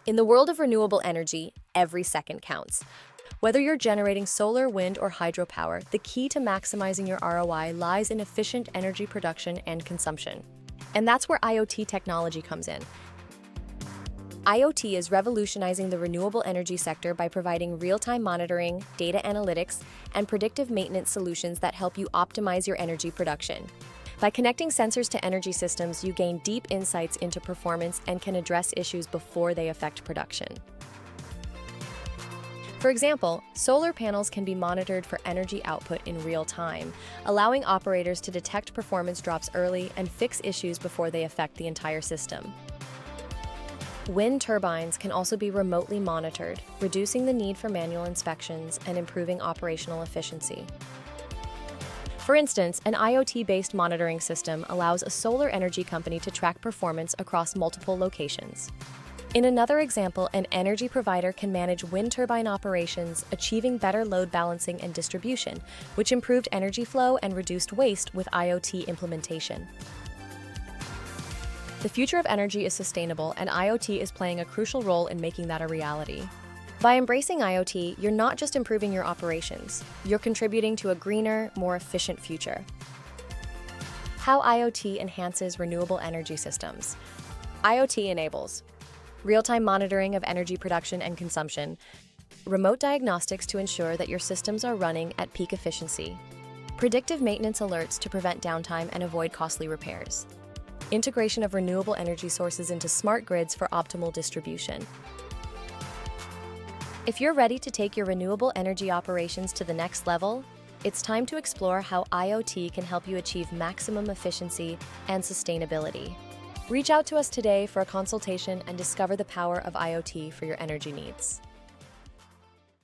In the world of renewable energy, every second counts. Whether you're generating solar, wind, or hydropower, the key to maximizing your ROI lies in efficient energy production and consumption. And that's where IoT technology comes in. IoT is revolutionizing the renewable energy sector by providing real-time monitoring, data analytics, and predictive maintenance solutions that help you optimize your energy production. By connecting sensors to energy systems, you gain deep insights into performance and can address issues before they affect production. For example, solar panels can be monitored for energy output in real time, allowing operators to detect performance drops early and fix issues before they affect the entire system. Wind turbines can also be remotely monitored, reducing the need for manual inspections and improving operational efficiency. For instance, an IoT-based monitoring system allows a solar energy company to track performance across multiple locations. In another example, an energy provider can manage wind turbine operations, achieving better load balancing and distribution, which improved energy flow and reduced waste with IoT implementation. The future of energy is sustainable, and IoT is playing a crucial role in making that a reality. By embracing IoT, you're not just improving your operations, you're contributing to a greener, more efficient future. How IoT enhances renewable energy systems. IoT enables real-time monitoring of energy production and consumption, remote diagnostics to ensure that your systems are running at peak efficiency, predictive maintenance alerts to prevent downtime and avoid costly repairs, integration of renewable energy sources into smart grids for optimal distribution. If you're ready to take your renewable energy operations to the next level, it's time to explore how IoT can help you achieve maximum efficiency and sustainability. Reach out to us today for a consultation and discover the power of IoT for your energy needs.